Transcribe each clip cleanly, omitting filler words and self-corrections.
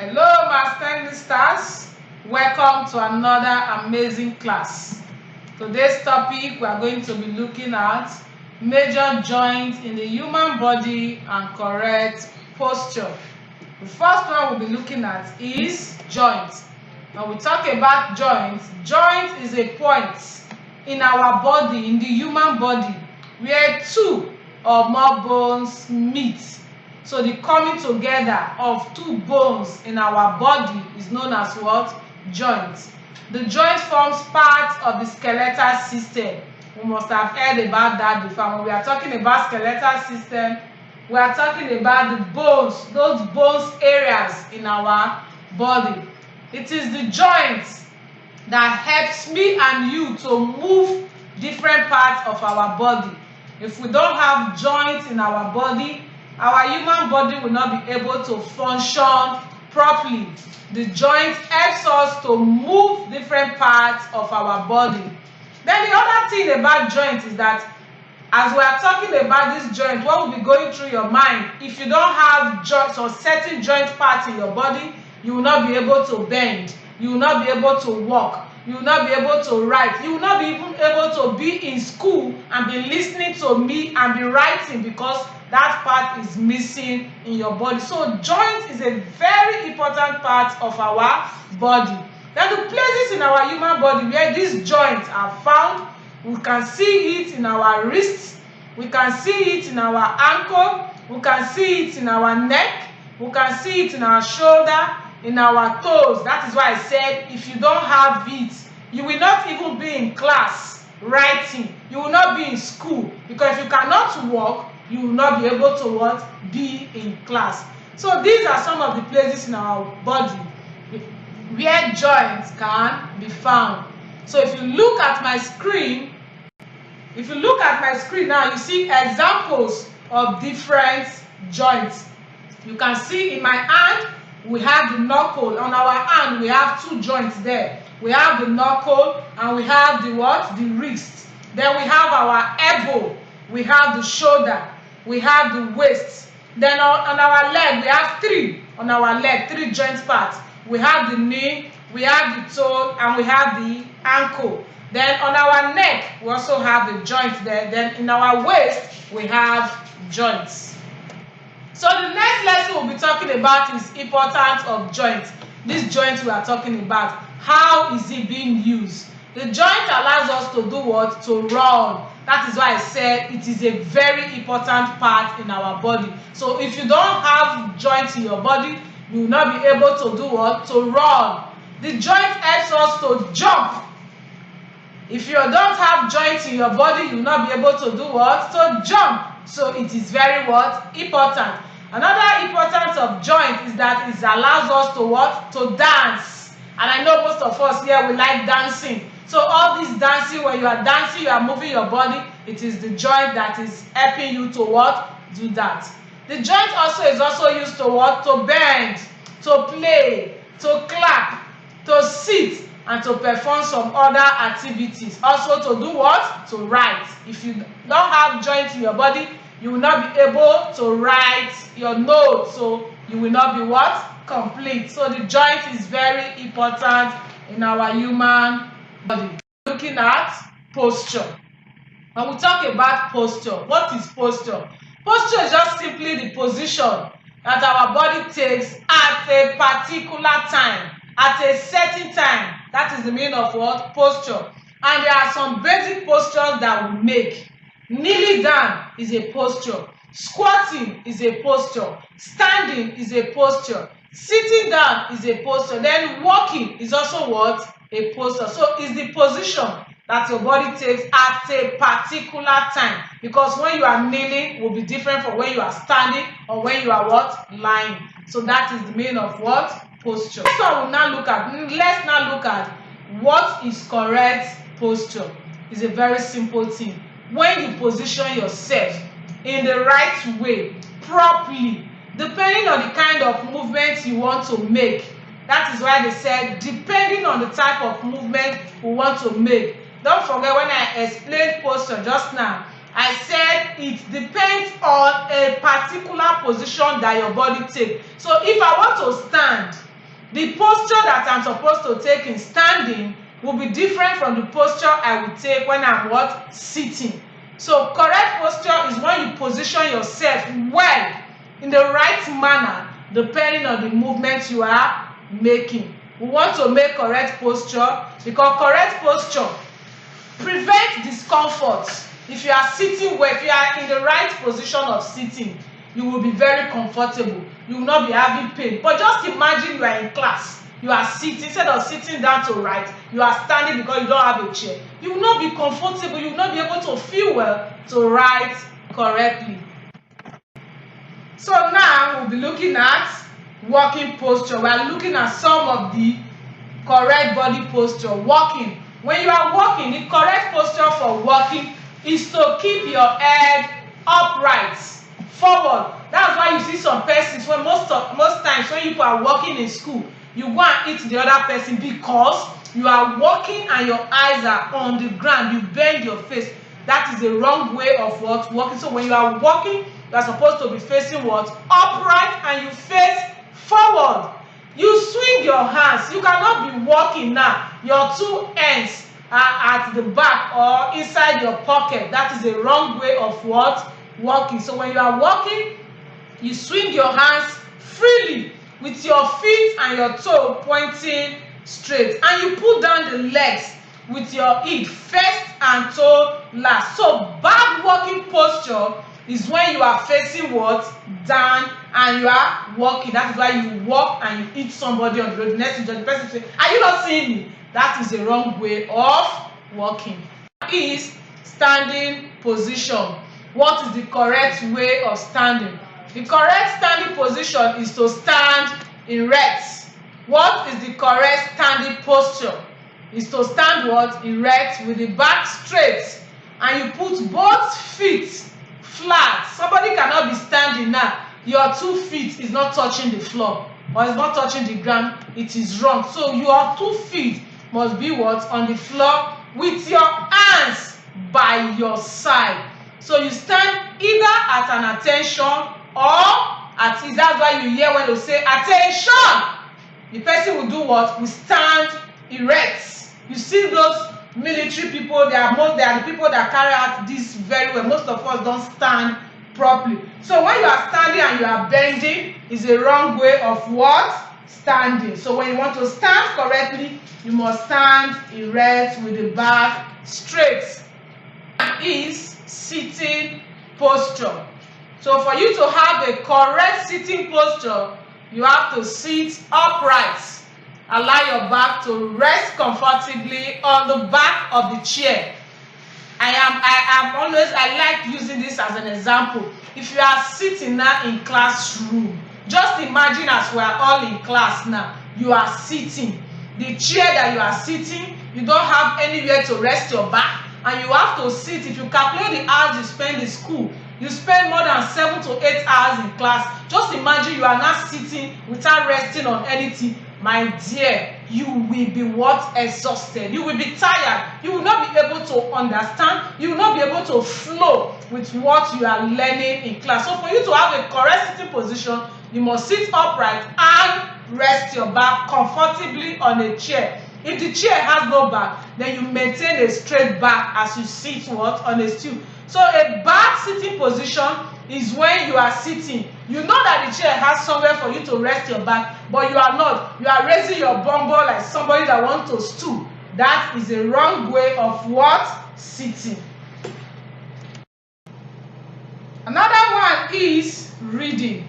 Hello, my esteemed stars. Welcome to another amazing class. Today's topic we are going to be looking at major joints in the human body and correct posture. The first one we'll be looking at is joints. When we talk about joints, joint is a point in our body, in the human body, where two or more bones meet. So the coming together of two bones in our body is known as what? Joints. The joint forms part of the skeletal system. We must have heard about that before. When we are talking about skeletal system, we are talking about the bones, those bones areas in our body. It is the joints that helps me and you to move different parts of our body. If we don't have joints in our body, our human body will not be able to function properly. The joint helps us to move different parts of our body. Then the other thing about joint is that as we are talking about this joint, what will be going through your mind? If you don't have joints or certain joint parts in your body, you will not be able to bend. You will not be able to walk. You will not be able to write. You will not be even able to be in school and be listening to me and be writing because that part is missing in your body. So joint is a very important part of our body. Then the places in our human body where these joints are found, we can see it in our wrists, we can see it in our ankle, we can see it in our neck, we can see it in our shoulder, in our toes. That is why I said if you don't have it, you will not even be in class writing. You will not be in school, because if you cannot walk, you will not be able to what? Be in class. So these are some of the places in our body where joints can be found. So if you look at my screen, now, you see examples of different joints. You can see in my hand, we have the knuckle. On our hand, we have two joints there. We have the knuckle and we have the what? The wrist. Then we have our elbow. We have the shoulder. We have the waist. Then on our leg, we have three. On our leg, three joint parts. We have the knee, we have the toe, and we have the ankle. Then on our neck, we also have the joints there. Then in our waist, we have joints. So the next lesson we'll be talking about is importance of joints. This joint we are talking about, how is it being used? The joint allows us to do what? To run. That is why I said it is a very important part in our body. So if you don't have joints in your body, you will not be able to do what? To run. The joint helps us to jump. If you don't have joints in your body, you will not be able to do what? To jump. So it is very what? Important. Another importance of joint is that it allows us to what? To dance. And I know most of us here, we like dancing. So all this dancing, when you are dancing, you are moving your body, it is the joint that is helping you to what? Do that. The joint also is also used to what? To bend, to play, to clap, to sit, and to perform some other activities. Also to do what? To write. If you don't have joints in your body, you will not be able to write your notes. So you will not be what? Complete. So the joint is very important in our human body. Looking at posture. When we talk about posture, what is posture? Posture is just simply the position that our body takes at a particular time, at a certain time. That is the meaning of what? Posture. And there are some basic postures that we make. Kneeling down is a posture. Squatting is a posture. Standing is a posture. Sitting down is a posture. Then walking is also what? A posture. So it's the position that your body takes at a particular time. Because when you are kneeling will be different from when you are standing or when you are what? Lying. So that is the meaning of what? Posture. Let's now look at what is correct posture. It's a very simple thing. When you position yourself in the right way, properly, depending on the kind of movement you want to make. That is why they said, depending on the type of movement we want to make. Don't forget when I explained posture just now, I said it depends on a particular position that your body takes. So if I want to stand, The posture that I'm supposed to take in standing will be different from the posture I will take when I'm what? Sitting. So correct posture is when you position yourself well in the right manner depending on the movement you are making. We want to make correct posture because correct posture prevents discomfort. If you are sitting well, if you are in the right position of sitting, you will be very comfortable. You will not be having pain. But just imagine you are in class. You are sitting, instead of sitting down to write, you are standing because you don't have a chair. You will not be comfortable. You will not be able to feel well to write correctly. So now we'll be looking at walking posture. We are looking at some of the correct body posture. Walking. When you are walking, the correct posture for walking is to keep your head upright, forward. That's why you see some persons when most times when you are walking in school, you go and hit the other person because you are walking and your eyes are on the ground. You bend your face. That is the wrong way of what? Walking. So when you are walking, you are supposed to be facing what? Upright, and you face forward. You swing your hands. You cannot be walking now. Your two hands are at the back or inside your pocket. That is the wrong way of what? Walking. So when you are walking, you swing your hands freely with your feet and your toe pointing straight. And you pull down the legs with your heel first and toe last. So bad walking posture is when you are facing what? Down, and you are walking. That is why you walk and you hit somebody on the road. The next thing the person say, "Are you not seeing me?" That is the wrong way of walking. Is standing position. What is the correct way of standing? The correct standing position is to stand erect. What is the correct standing posture? Is to stand what? Erect with the back straight, and you put both feet flat. Somebody cannot be standing now. Your 2 feet is not touching the floor or is not touching the ground. It is wrong. So your 2 feet must be what? On the floor with your hands by your side. So you stand either at an attention or at ease. That's why you hear when they say attention. The person will do what? Will stand erect. You see those military people, they are the people that carry out this very well. Most of us don't stand properly. So when you are standing and you are bending, is a wrong way of what? Standing. So when you want to stand correctly, you must stand erect with the back straight. Is sitting posture. So for you to have a correct sitting posture, you have to sit upright. Allow your back to rest comfortably on the back of the chair. I like using this as an example. If you are sitting now in classroom, just imagine as we are all in class now, you are sitting. The chair that you are sitting, you don't have anywhere to rest your back, and you have to sit. If you calculate the hours you spend in school, you spend more than 7 to 8 hours in class. Just imagine you are not sitting without resting on anything. My dear, you will be what? Exhausted. You will be tired. You will not be able to understand. You will not be able to flow with what you are learning in class. So for you to have a correct sitting position, you must sit upright and rest your back comfortably on a chair. If the chair has no back, then you maintain a straight back as you sit what? On a stool. So a bad sitting position is when you are sitting. You know that the chair has somewhere for you to rest your back, but you are not. You are raising your bum like somebody that wants to stool. That is a wrong way of what? Sitting. Another one is reading.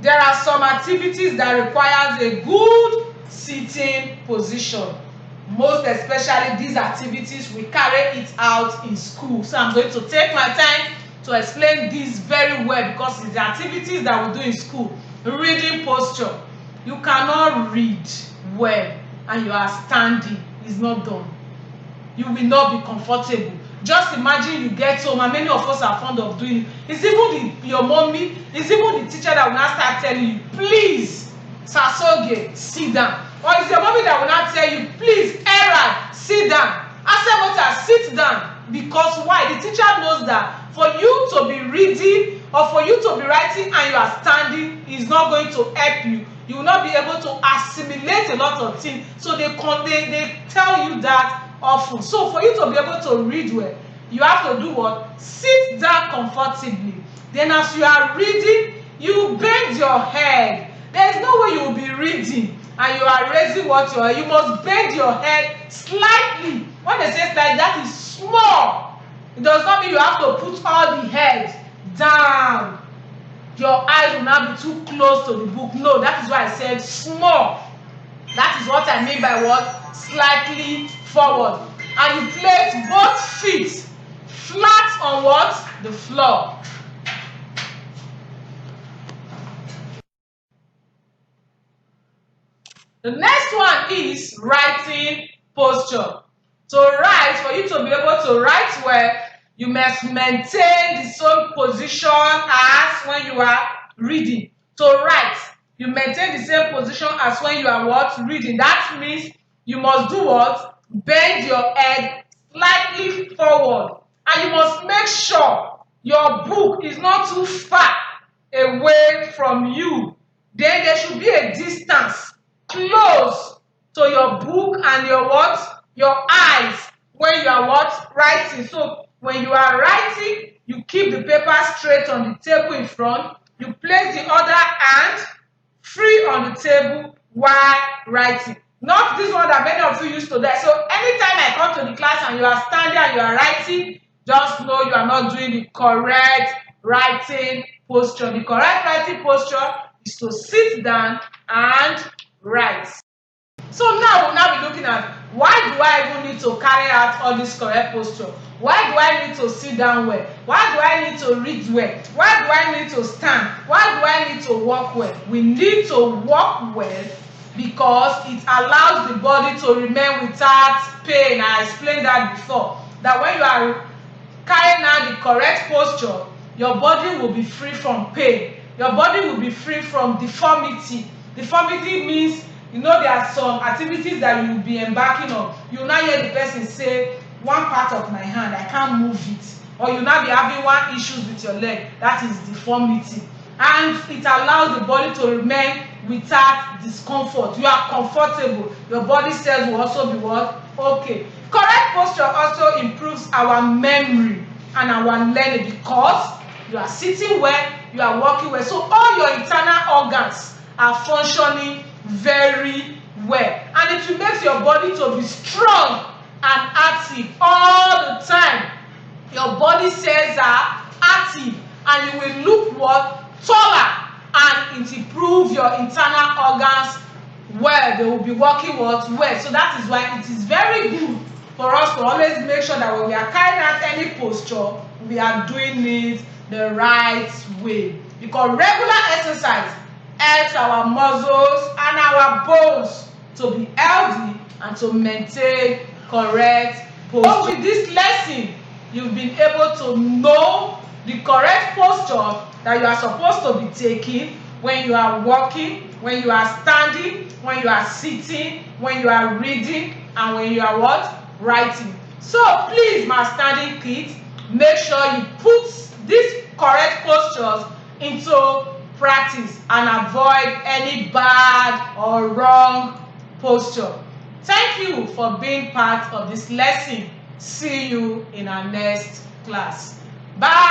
There are some activities that requires a good sitting position. Most especially these activities, we carry it out in school. So I'm going to take my time to explain this very well because it's the activities that we do in school. Reading posture. You cannot read well and you are standing. It's not done. You will not be comfortable. Just imagine you get home, and many of us are fond of doing it. It's even your mommy, it's even the teacher that will not start telling you, please, Sasoge, sit down. Or it's your mommy that will not tell you, please, Erad, sit down. Asemota, sit down. Because why? The teacher knows that for you to be reading or for you to be writing and you are standing is not going to help you. You will not be able to assimilate a lot of things. So they tell you that often. So for you to be able to read well, you have to do what? Sit down comfortably. Then as you are reading, you bend your head. There is no way you will be reading and you are raising what you are. You must bend your head slightly. When they say slightly, that is small. It does not mean you have to put all the head down. Your eyes will not be too close to the book. No, that is why I said small. That is what I mean by what? Slightly forward. And you place both feet flat on what? The floor. The next one is writing posture. To write, for you to be able to write well, you must maintain the same position as when you are reading. To write, you maintain the same position as when you are what? Reading. That means you must do what? Bend your head slightly forward. And you must make sure your book is not too far away from you. Then there should be a distance close to your book and your what? Your eyes when you are what? Writing. So when you are writing, you keep the paper straight on the table in front. You place the other hand free on the table while writing. Not this one that many of you used to do. So anytime I come to the class and you are standing and you are writing, just know you are not doing the correct writing posture. The correct writing posture is to sit down and write. So now we'll now be looking at why do I even need to carry out all this correct posture? Why do I need to sit down well? Why do I need to read well? Why do I need to stand? Why do I need to walk well? We need to walk well because it allows the body to remain without pain. I explained that before. That when you are carrying out the correct posture, your body will be free from pain. Your body will be free from deformity. Deformity means, you know, there are some activities that you will be embarking on. You will not hear the person say, one part of my hand, I can't move it. Or you will not be having one issue with your leg. That is deformity. And it allows the body to remain without discomfort. You are comfortable. Your body cells will also be what? Okay. Correct posture also improves our memory and our learning because you are sitting well, you are walking well. So all your internal organs are functioning very well. And it will make your body to be strong and active all the time. Your body cells are active and you will look what? Taller, and it improves your internal organs well. They will be working what? Well. So that is why it is very good for us to always make sure that when we are carrying out any posture, we are doing it the right way. Because regular exercise helps our muscles and our bones to be healthy and to maintain correct posture. So with this lesson, you've been able to know the correct posture that you are supposed to be taking when you are walking, when you are standing, when you are sitting, when you are reading, and when you are what? Writing. So please, my standing kids, make sure you put these correct postures into practice and avoid any bad or wrong posture. Thank you for being part of this lesson. See you in our next class. Bye.